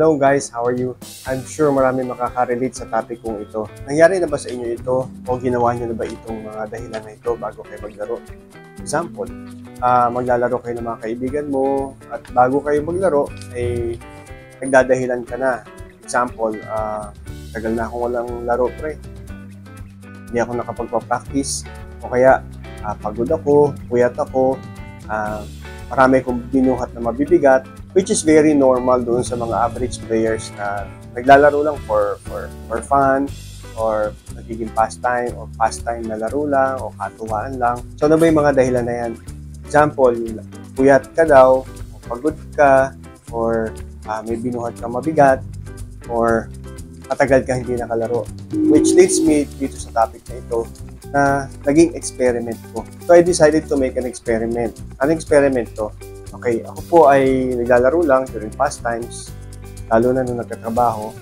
Hello guys, how are you? I'm sure marami makaka-relate sa topic kong ito. Nangyari na ba sa inyo ito o ginawa nyo na ba itong mga dahilan na ito bago kayo maglaro? Example, maglalaro kayo ng mga kaibigan mo at bago kayo maglaro ay nagdadahilan ka na. Example, tagal na akong walang laro pre. Hindi ako nakapagpa-practice o kaya pagod ako, puyat ako, marami akong binuhat na mabibigat, which is very normal doon sa mga average players na naglalaro lang for fun or nagiging pastime na laro lang o katuwaan lang. So ano ba yung mga dahilan na yan? Example, puyat ka daw, o pagod ka, or may binuhat ka mabigat, or matagal ka hindi nakalaro. Which leads me dito sa topic na ito na naging experiment ko. So I decided to make an experiment. Anong experiment to? Okay, ako po ay naglalaro lang during pastimes, lalo na nung nagkatrabaho.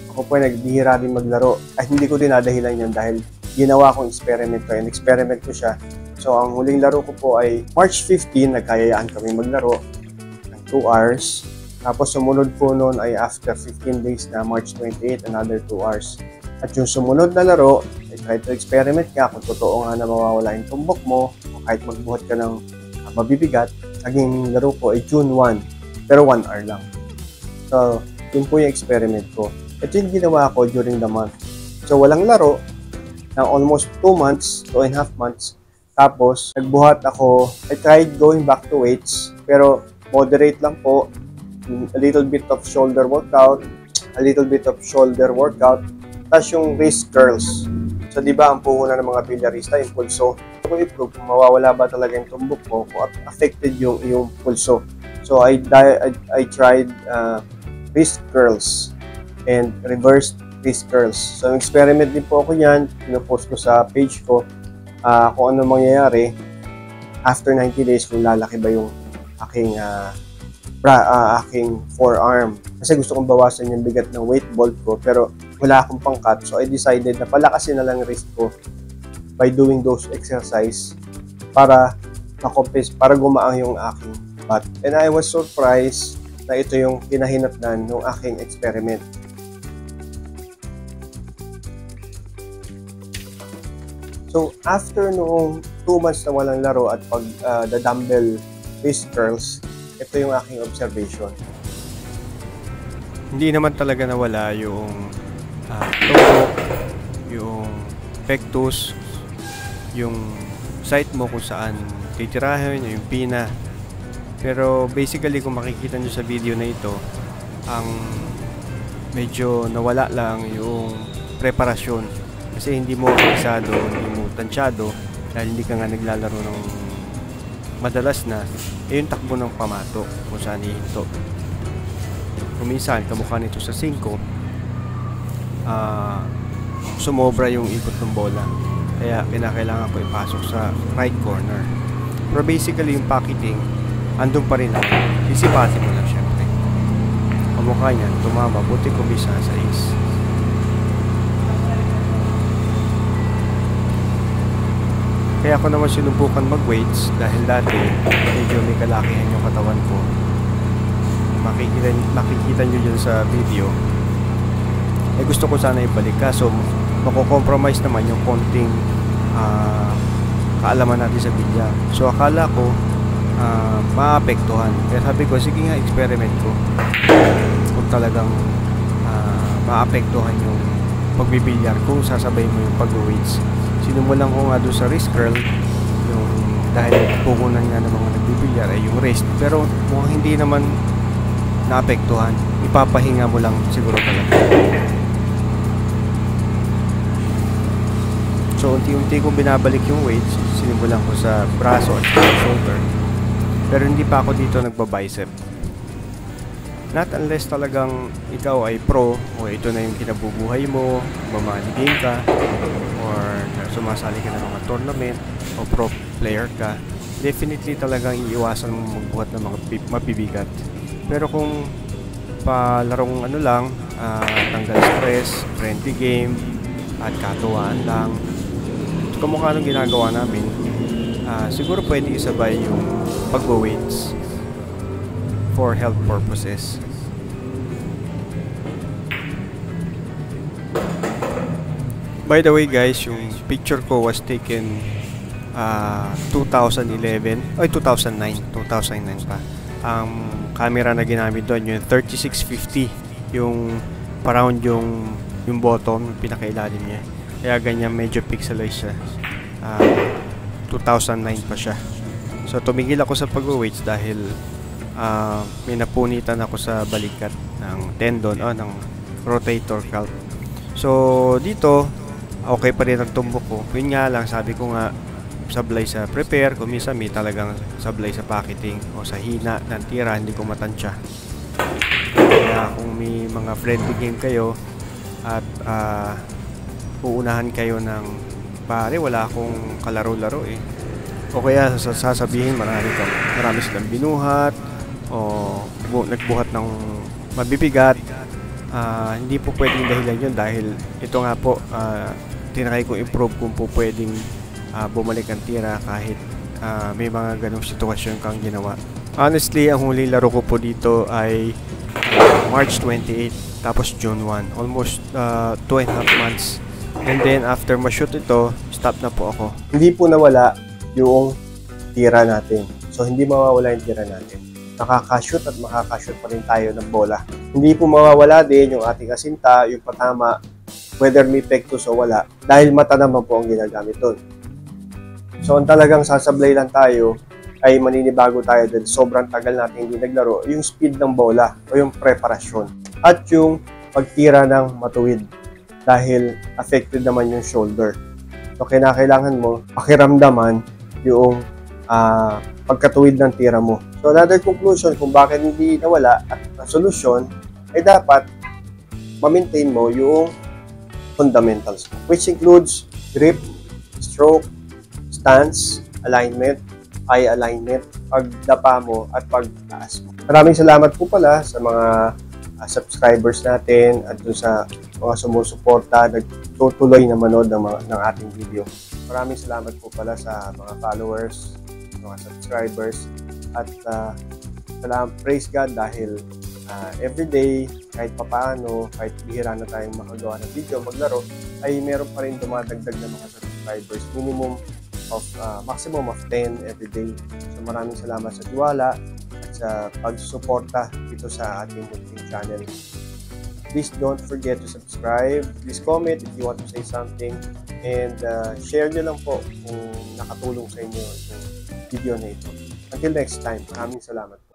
Ako po ay nagbihira din maglaro. Ay hindi ko dinadahilan yun dahil ginawa kong experiment ko. And experiment ko siya. So ang huling laro ko po ay March 15, nagkayayaan kami maglaro ng 2 hours. Tapos sumunod po noon ay after 15 days na March 28, another 2 hours. At yung sumunod na laro, I try to experiment ka kung totoo nga na mawawala yung tumbok mo o kahit magbuhat ka ng mabibigat. Naging laro ko ay June 1, pero 1 hour lang. So, yun po yung experiment ko. Ito yung ginawa ko during the month. So, walang laro ng almost 2 months, 2.5 months. Tapos, nagbuhat ako. I tried going back to weights, pero moderate lang po. A little bit of shoulder workout, tapos yung wrist curls. So, di ba, ang puhunan ng mga bilyarista, yung pulso. Kung i-prove kung mawawala ba talaga yung tumbok mo, kung affected yung pulso. So, I tried wrist curls and reverse wrist curls. So, experiment din po ako yan. Pinopost ko sa page ko kung ano mangyayari after 90 days kung lalaki ba yung aking forearm. Kasi gusto kong bawasan yung bigat ng weight ball ko, pero wala akong pangkat. So, I decided na palakasin na lang wrist ko by doing those exercise para para gumaang yung aking butt. And I was surprised na ito yung kinahinatnan ng aking experiment. So, after noong 2 months na walang laro at the dumbbell wrist curls, ito yung aking observation. Hindi naman talaga nawala yung tumbok, yung pectus, yung site mo kung saan titirahin, yung pina. Pero basically kung makikita nyo sa video na ito, ang medyo nawala lang yung preparasyon. Kasi hindi mo avisado, hindi mo tansyado, dahil hindi ka nga naglalaro ng madalas na, yung takbo ng pamato kung saan ihinto. Kung minsan, kamukha nito sa 5, sumobra yung ikot ng bola. Kaya kinakailangan ko ipasok sa right corner. Pero basically yung pocketing andun pa rin lang. Sisipatin mo lang syempre. Kamukha niyan, tumama, buti ko bisa sa is. Kaya ako naman sinubukan mag-weights dahil dati medyo may kalakihan yung katawan ko. Makikita nyo dyan sa video. Gusto ko sana ibalik, kaso mako-compromise naman yung konting kaalaman natin sa bilyar. So akala ko maapektuhan. Kaya sabi ko, sige nga, experiment ko. Kung talagang maapektuhan yung pagbibilyar, kung sasabay mo yung pag-weights. Sinumulan ko nga doon sa wrist curl, yung dahil pukunan nga ng mga nagbibilyar ay yung wrist. Pero mukhang hindi naman naapektuhan. Ipapahinga mo lang siguro talaga. So, unti-unti kong binabalik yung weights. Sinimulan ko sa braso at shoulder. Pero hindi pa ako dito nagbabicep. Not unless talagang ikaw ay pro o ito na yung kinabubuhay mo, mamali-game ka, or sumasali ka ng mga tournament o pro player ka, definitely talagang iiwasan mo magbuhat ng mga mabibigat. Pero kung palarong ano lang, tanggal stress, friendly game, at katuwaan lang, kamukha nung ginagawa namin, siguro pwede isabay yung pag-weights for health purposes. By the way guys, yung picture ko was taken 2011, 2009 pa. Ang camera na ginamit doon yung 3650, yung pa-round yung bottom, yung pinakailalim niya. Kaya ganyan medyo pixelized siya. 2009 pa siya. So tumigil ako sa pag-weights dahil may napunitan ako sa balikat ng tendon ng rotator cuff. So dito okay pa rin ang tumbok ko. Yun nga lang, sabi ko nga sablay sa prepare, kung minsan may talagang sablay sa packeting o sa hina ng tira, hindi ko matansya. Kaya kung may mga friendly game kayo at uunahan kayo ng pare, wala akong kalaro-laro o kaya sasabihin marami silang binuhat o nagbuhat ng mabibigat, hindi po pwedeng dahilan yun dahil ito nga po, tinakay ko improve kung po pwedeng bumalik ang tira kahit may mga ganong sitwasyon kang ginawa. Honestly, ang huli laro ko po dito ay March 28 tapos June 1, almost 2.5 months. And then after ma-shoot ito, stop na po ako. Hindi po nawala yung tira natin. So hindi mawawala yung tira natin. Makakashoot at makakashoot pa rin tayo ng bola. Hindi po mawawala din yung ating asinta, yung patama, whether may pectus o wala, dahil mata naman po ang ginagamit doon. So ang talagang sasablay lang tayo ay maninibago tayo dahil sobrang tagal natin hindi naglaro, yung speed ng bola o yung preparasyon at yung pagtira ng matuwid dahil affected naman yung shoulder. So kailangan mo pakiramdaman yung pagkatuwid ng tira mo. So another conclusion kung bakit hindi nawala at ang solusyon ay dapat ma-maintain mo yung fundamentals mo, which includes grip, stroke, stance, alignment, eye alignment, pagdapa mo at pagtaas mo. Maraming salamat po pala sa mga subscribers natin at dun sa mga sumusuporta, nagtutuloy na manood ng ating video. Maraming salamat po pala sa mga followers, mga subscribers at praise God dahil everyday, kahit papaano, kahit bihira na tayong makagawa ng video, maglaro, ay meron pa rin dumadagdag na mga subscribers. Maximum of 10 every day. So maraming salamat sa tiwala at sa pagsusuporta dito sa ating munting channel. Please don't forget to subscribe. Please comment if you want to say something. And share nyo lang po kung nakatulong sa inyo itong video na ito. Until next time, maraming salamat po.